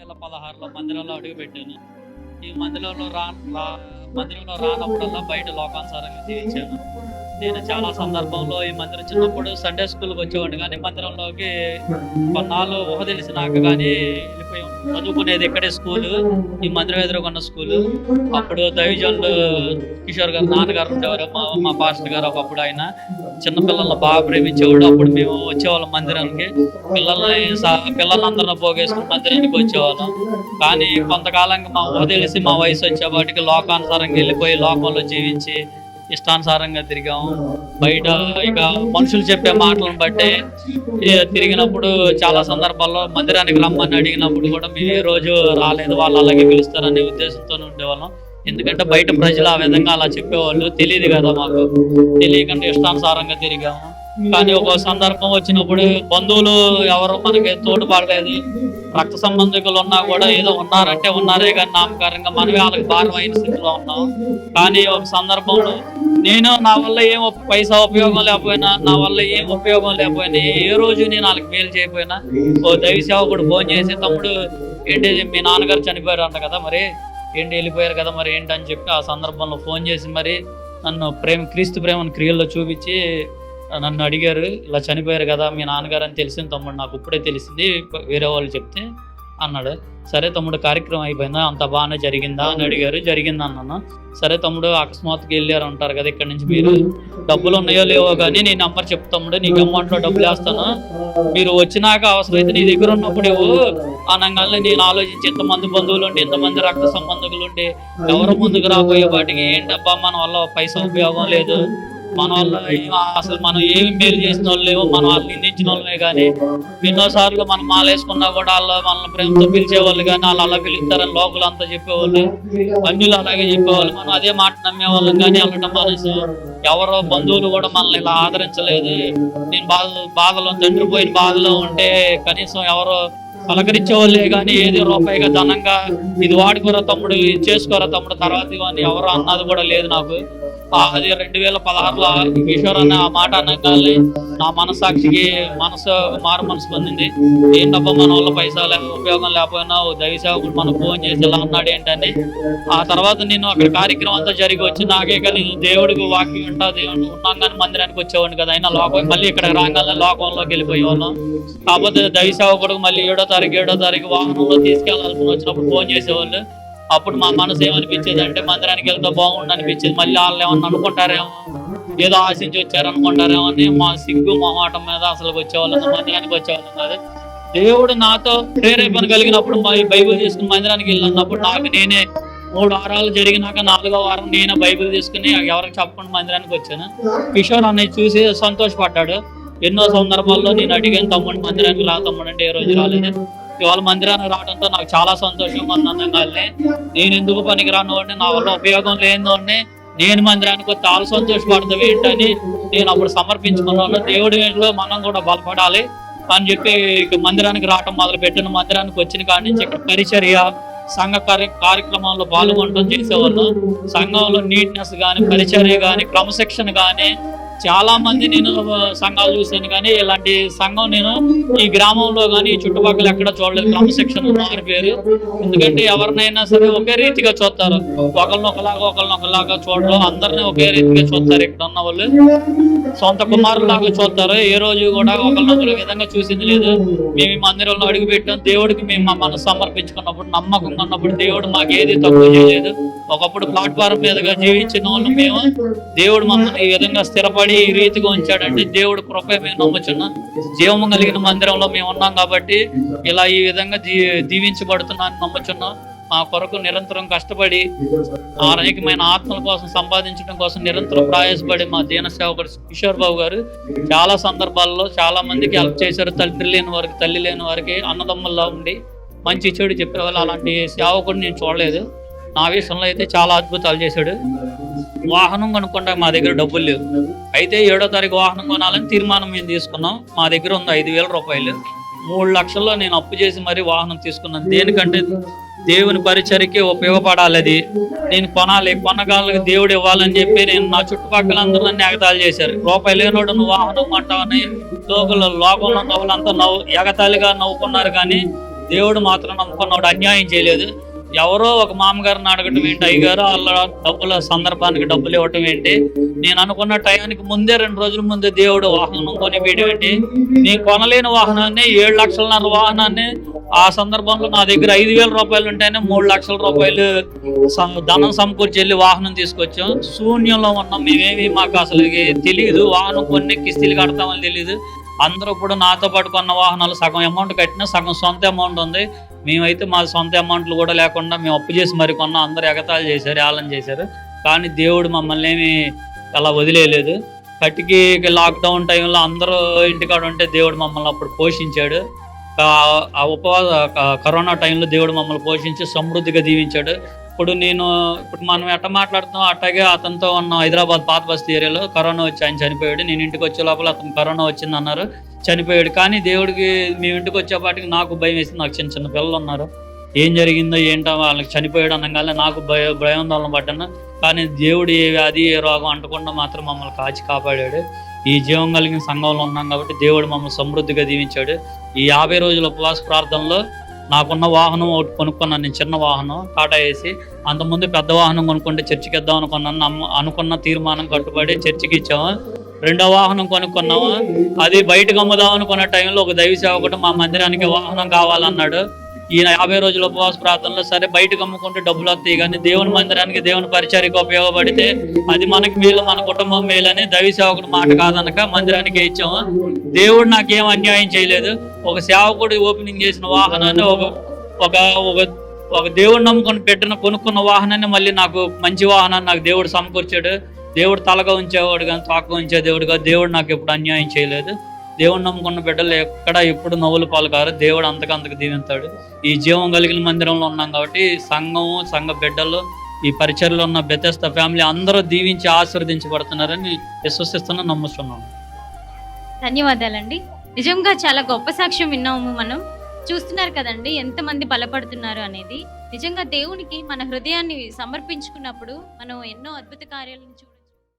2016లో మందిరంలో అడుగుపెట్టాను. ఈ మందిరంలో రానప్పుడల్లా బయట లోకానుసారంగా జీవించాను. నేను చాలా సందర్భంలో ఈ మందిరం చిన్నప్పుడు సండే స్కూల్‌కి వచ్చేవాడిని గానీ, మందిరంలోకి కొన్నాళ్ళు ఊహ తెలిసినాక గానీ వెళ్ళిపోయాం. చదువుకునేది ఇక్కడే స్కూలు. ఈ మందిరం ఎదురుగున్న స్కూలు. అప్పుడు దైవజనులు కిషోర్ గారు నాన్నగారు ఉండేవారు. మా పాస్టర్ గారు ఒకప్పుడు ఆయన. చిన్న పిల్లల్ని బాగా ప్రేమించేవాడు. అప్పుడు మేము వచ్చేవాళ్ళం మందిరానికి. పిల్లలందరిని పోగేసుకొని మందిరానికి వచ్చేవాళ్ళం. కానీ కొంతకాలంగా మా ఊహ తెలిసి మా వయసు వచ్చేపాటికి లోకానుసారంగా వెళ్ళిపోయి లోకంలో జీవించి ఇష్టానుసారంగా తిరిగాము. బయట ఇక మనుషులు చెప్పే మాటలను బట్టి తిరిగినప్పుడు చాలా సందర్భాల్లో మందిరానికి రమ్మని అడిగినప్పుడు కూడా మేము ఏ రోజు రాలేదు, వాళ్ళు అలాగే పిలుస్తారనే ఉద్దేశంతో ఉండేవాళ్ళం. ఎందుకంటే బయట ప్రజలు ఆ విధంగా అలా చెప్పేవాళ్ళు. తెలియదు కదా మాకు, తెలియకుండా ఇష్టానుసారంగా తిరిగాము. కానీ ఒక సందర్భం వచ్చినప్పుడు బంధువులు ఎవరు మనకి తోడ్పడలేదు. రక్త సంబంధికులు ఉన్నా కూడా ఏదో ఉన్నారంటే ఉన్నారే కానీ నామకారంగా మనమే వాళ్ళకి భారమైన స్థితిలో ఉన్నాం. కానీ ఒక సందర్భంలో నేను నా వల్ల ఏం పైసా ఉపయోగం లేకపోయినా, నా వల్ల ఏం ఉపయోగం లేకపోయినా, ఏ రోజు నేను వాళ్ళకి మేలు చేయకపోయినా ఓ దైవ సేవకుడు ఫోన్ చేసి, తమ్ముడు ఏంటి మీ నాన్నగారు చనిపోయారు అంట కదా, మరి ఏంటి వెళ్ళిపోయారు కదా, మరి ఏంటి అని చెప్పి ఆ సందర్భంలో ఫోన్ చేసి మరి నన్ను క్రీస్తు ప్రేమను క్రియల్లో చూపించి నన్ను అడిగారు. ఇలా చనిపోయారు కదా మీ నాన్నగారు అని తెలిసింది తమ్ముడు, నాకు ఇప్పుడే తెలిసింది, వేరే వాళ్ళు చెప్తే అన్నాడు. సరే తమ్ముడు కార్యక్రమం అయిపోయిందా, అంత బాగానే జరిగిందా అని అడిగారు. జరిగింది అన్నాను. సరే తమ్ముడు అకస్మాత్తుగా వెళ్ళారు అంటారు కదా ఇక్కడ నుంచి, మీరు డబ్బులు ఉన్నాయో లేవో కానీ నీ నెంబర్ చెప్పు తమ్ముడు, నీకు అమౌంట్లో డబ్బులు వేస్తాను, మీరు వచ్చినాక అవసరమైతే నీ దగ్గర ఉన్నప్పుడు ఇవ్వు అనగానే నేను ఆలోచించి ఇంతమంది బంధువులు ఉండి ఇంతమంది రక్త సంబంధికులు ఉండి ఎవరు ముందుకు రాబోయే వాటికి ఏంటబ్బా మన వల్ల పైసా ఉపయోగం లేదు, మన వల్ల అసలు మనం ఏమి మేలు చేసిన వాళ్ళు లేవు, మనం వాళ్ళు నిందించిన వాళ్ళమే. కానీ ఎన్నోసార్లు మనం మాలేసుకున్నా కూడా వాళ్ళు మనల్ని ప్రేమతో పిలిచేవాళ్ళు, కానీ వాళ్ళు అలా పిలుస్తారని లోకలు అంతా చెప్పేవాళ్ళు, అన్యులు అలాగే చెప్పేవాళ్ళు. మనం అదే మాట నమ్మేవాళ్ళం. కానీ వెళ్ళటం మనసు ఎవరో బంధువులు కూడా మనల్ని ఇలా ఆదరించలేదు. నేను బాధలో తండ్రి పోయిన బాధలో ఉంటే కనీసం ఎవరో పలకరించేవాళ్ళే కానీ ఏది రూపాయిగా ధనంగా ఇది వాడుకోరా తమ్ముడు, ఇది చేసుకోరా తమ్ముడు తర్వాత ఇవన్నీ ఎవరో అన్నది కూడా లేదు నాకు. అది 2016లో కిషోర్ అన్న ఆ మాట అనగానే నా మనస్సాక్షికి మారు మనసు పొందింది. ఏంటబ్బా మన వల్ల పైసా ఉపయోగం లేకపోయినా దైవ సేవకుడు మనం ఫోన్ చేసి ఇలా అన్నాడు ఏంటని. ఆ తర్వాత నేను అక్కడ కార్యక్రమం అంతా జరిగి వచ్చి నాకే కానీ దేవుడికి వాక్యం ఉంటా, దేవుడు ఉన్నాం కానీ మందిరానికి వచ్చేవాడిని కదా, అయినా లోకం మళ్ళీ ఇక్కడ రాగానే లోకంలోకి వెళ్ళిపోయేవాళ్ళం. కాకపోతే దైవ సేవకుడికి మళ్ళీ 7వ తారీఖు వాహనంలో తీసుకెళ్లాల్సి వచ్చినప్పుడు ఫోన్ చేసేవాళ్ళు. అప్పుడు మా మనసు ఏమనిపించేది అంటే మందిరానికి వెళ్తే బాగుండు అనిపించేది. మళ్ళీ వాళ్ళు ఏమన్నా అనుకుంటారేమో, ఏదో ఆశించి వచ్చారు అనుకుంటారేమో అని మా సిగ్గు మొహమాటం మీద అసలు వచ్చేవాళ్ళం, మందిరానికి వచ్చేవాళ్ళం కాదు. దేవుడు నాతో ప్రేరేపణ కలిగినప్పుడు బైబిల్ తీసుకుని మందిరానికి వెళ్ళినప్పుడు నాకు నేనే 3 వారాలు జరిగినాక 4వ వారం నేనే బైబిల్ తీసుకుని ఎవరికి చెప్పకుండా మందిరానికి వచ్చాను. కిషోర్ అన్నయ్య చూసి సంతోషపడ్డాడు. ఎన్నో సందర్భాల్లో నేను అడిగాను, తమ్ముడు మందిరానికి రా తమ్ముడు అంటే ఏ రోజు రాలేదు. ఇవాళ మందిరానికి రావడంతో నాకు చాలా సంతోషంగా ఉంది. కానీ నేను ఎందుకు పనికి రానివాడిని, నా వల్ల ఉపయోగం లేనివాడిని, నేను మందిరానికి వచ్చి చాలా సంతోషపడతావు ఏంటని నేను అప్పుడు సమర్పించుకున్నాను. దేవుడి ఇంట్లో మనం కూడా బలపడాలి అని చెప్పి మందిరానికి రావటం మొదలుపెట్టిన. మందిరానికి వచ్చిన కాడి నుంచి ఇక్కడ పరిచర్య సంఘ కార్యక్రమాల్లో పాల్గొనడం చేసేవాళ్ళు. సంఘంలో నీట్నెస్ కానీ, పరిచర్య కానీ, క్రమశిక్షణ కానీ చాలా మంది నేను సంఘాలు చూశాను. కానీ ఇలాంటి సంఘం నేను ఈ గ్రామంలో కానీ ఈ చుట్టుపక్కల ఎక్కడ చూడలేదు. క్రమశిక్షణ మారి పేరు. ఎందుకంటే ఎవరినైనా సరే ఒకే రీతిగా చూస్తారు, ఒకరినొకలాగా చూడరు, అందరినీ ఒకే రీతిగా చూస్తారు. ఇక్కడ ఉన్న వాళ్ళు సొంత కుమారులాగా చూస్తారు. ఏ రోజు కూడా ఒకరినొకరు విధంగా చూసింది లేదు. మేము ఈ మందిరంలో అడుగు పెట్టాం, దేవుడికి మేము మా మనసు సమర్పించుకున్నప్పుడు నమ్మకంగా ఉన్నప్పుడు దేవుడు మాకు ఏది తక్కువ చేయలేదు. ఒకప్పుడు ప్లాట్ఫారం మీదుగా జీవించిన వాళ్ళు మేము, దేవుడు మమ్మల్ని ఈ విధంగా స్థిరపడి ఈ రీతిగా ఉంచాడంటే దేవుడు కృప మేము నమ్ముచున్నాం. జీవము కలిగిన మందిరంలో మేము ఉన్నాం కాబట్టి ఇలా ఈ విధంగా దీవించబడుతున్నాను నమ్ముచున్నాం. మా కొరకు నిరంతరం కష్టపడి అనేకమైన ఆత్మల కోసం సంపాదించడం కోసం నిరంతరం ప్రయాసపడి మా దీన సేవకుడు కిషోర్ బాబు గారు చాలా సందర్భాల్లో చాలా మందికి హెల్ప్ చేశారు. తల్లి లేని వారికి అన్నదమ్ముల్లా ఉండి మంచి చెడు చెప్పేవాళ్ళు. అలాంటి సేవకుడు నేను చూడలేదు. నా విషయంలో అయితే చాలా అద్భుతాలు చేశాడు. వాహనం కొనుక్కుంటా మా దగ్గర డబ్బులు లేవు. అయితే 7వ తారీఖు వాహనం కొనాలని తీర్మానం మేము తీసుకున్నాం. మా దగ్గర ఉంది 5,000 రూపాయలు. 3 లక్షల్లో నేను అప్పు చేసి మరీ వాహనం తీసుకున్నాను. దేనికంటే దేవుని పరిచర్యకి ఉపయోగపడాలి. అది నేను కొనగాలకు దేవుడు ఇవ్వాలని చెప్పి నేను నా చుట్టుపక్కల అందరూ నన్ను ఎగతాళి చేశారు. రూపాయి లేనోడు నువ్వు వాహనం కొంటావని లోకంలో నవ్వులంతా ఎగతాళిగా నవ్వుకున్నారు. కానీ దేవుడు మాత్రం నమ్ముకున్నవాడు అన్యాయం చేయలేదు. ఎవరో ఒక మామగారిని అడగటం ఏంటి, అయ్యగారు వాళ్ళ డబ్బుల సందర్భానికి డబ్బులు ఇవ్వటం ఏంటి, నేను అనుకున్న టైంకి ముందే 2 రోజుల ముందే దేవుడు వాహనం కొని వేయడం ఏంటి, నేను కొనలేని వాహనాన్ని 7,00,000 వాహనాన్ని ఆ సందర్భంలో నా దగ్గర 5,000 రూపాయలు ఉంటేనే 3,00,000 రూపాయలు ధనం సమకూర్చి వెళ్ళి వాహనం తీసుకొచ్చాం. శూన్యంలో ఉన్నాం మేమేమి, మాకు అసలు తెలియదు వాహనం కొన్ని కిస్తీలు కడతామని తెలియదు. అందరూ ఇప్పుడు నాతో పాటు కొన్న వాహనాలు సగం అమౌంట్ కట్టినా సగం సొంత అమౌంట్ ఉంది. మేమైతే మా సొంత అమౌంట్లు కూడా లేకుండా మేము అప్పు చేసి మరి కొన్నాం. అందరూ ఎగతాళి చేశారు, ఏళన చేశారు. కానీ దేవుడు మమ్మల్ని ఏమి అలా వదిలేయలేదు. కట్టికి లాక్డౌన్ టైంలో అందరూ ఇంటికాడ ఉంటే దేవుడు మమ్మల్ని అప్పుడు పోషించాడు. ఆ ఉపవాస కరోనా టైంలో దేవుడు మమ్మల్ని పోషించి సమృద్ధిగా దీవించాడు. ఇప్పుడు మనం ఎట్ట మాట్లాడుతున్నాం అట్టాగే అతనితో ఉన్న హైదరాబాద్ పాత బస్తీ ఏరియాలో కరోనా వచ్చి ఆయన చనిపోయాడు. నేను ఇంటికి వచ్చే లోపల అతను కరోనా వచ్చింది అన్నారు, చనిపోయాడు. కానీ దేవుడికి మేము ఇంటికి వచ్చేపాటికి నాకు భయం వేసింది. నాకు చిన్న చిన్న పిల్లలు ఉన్నారు, ఏం జరిగిందో ఏంటో వాళ్ళకి చనిపోయాడు అనగానే నాకు భయాందోళన పడ్డాను. కానీ దేవుడు ఏ వ్యాధి ఏ రోగం అంటకుండా మాత్రం మమ్మల్ని కాపాడాడు. ఈ జీవం కలిగిన సంఘంలో ఉన్నాం కాబట్టి దేవుడు మమ్మల్ని సమృద్ధిగా దీవించాడు. ఈ 50 రోజుల ఉపవాస ప్రార్థనలో నాకున్న వాహనం ఒకటి కొనుక్కున్నాను. నేను చిన్న వాహనం టాటా ఏసీ. అంతకుముందు పెద్ద వాహనం కొనుక్కుంటే చర్చికి ఇద్దాం అనుకున్న తీర్మానం కట్టుబడి చర్చికి ఇచ్చాము. 2వ వాహనం కొనుక్కున్నాము. అది బయటకు అమ్ముదాం అనుకున్న టైంలో ఒక దైవ సేవకుడు మా మందిరానికి వాహనం కావాలన్నాడు. ఈయన 50 రోజుల ఉపవాస ప్రార్థనలో సరే బయటకు అమ్ముకుంటే డబ్బులు వస్తాయి కానీ దేవుని మందిరానికి దేవుని పరిచర్యకు ఉపయోగపడితే అది మనకి మేలు, మన కుటుంబం మేలని దైవ సేవకుడు మాట కాదనక మందిరానికి ఇచ్చాము. దేవుడు నాకేం అన్యాయం చేయలేదు. ఒక సేవకుడు ఓపెనింగ్ చేసిన వాహనాన్ని ఒక దేవుడు నమ్ముకొని కొనుక్కున్న వాహనాన్ని మళ్ళీ నాకు మంచి వాహనాన్ని నాకు దేవుడు సమకూర్చాడు. దేవుడు తలగా ఉంచేవాడు కానీ తోకగా ఉంచే దేవుడుగా దేవుడు నాకు ఎప్పుడు అన్యాయం చేయలేదు. దేవుడు నమ్ముకున్న బిడ్డలు ఎక్కడ ఎప్పుడు నవ్వులు పాల్కారు. దేవుడు అంతకు దీవిస్తాడు. ఈ జీవం కలిగిన మందిరంలో ఉన్నాం కాబట్టి సంఘ బిడ్డలు ఈ పరిచర్లో ఉన్న బెతెస్దా ఫ్యామిలీ అందరూ దీవించి ఆశీర్వదించబడుతున్నారని విశ్వసిస్తున్నా, నమ్ముతున్నాం. ధన్యవాదాలండి. నిజంగా చాలా గొప్ప సాక్ష్యం విన్నాము. మనం చూస్తున్నారు కదండి ఎంతమంది బలపడుతున్నారు అనేది. నిజంగా దేవునికి మన హృదయాన్ని సమర్పించుకున్నప్పుడు మనం ఎన్నో అద్భుత కార్యాలను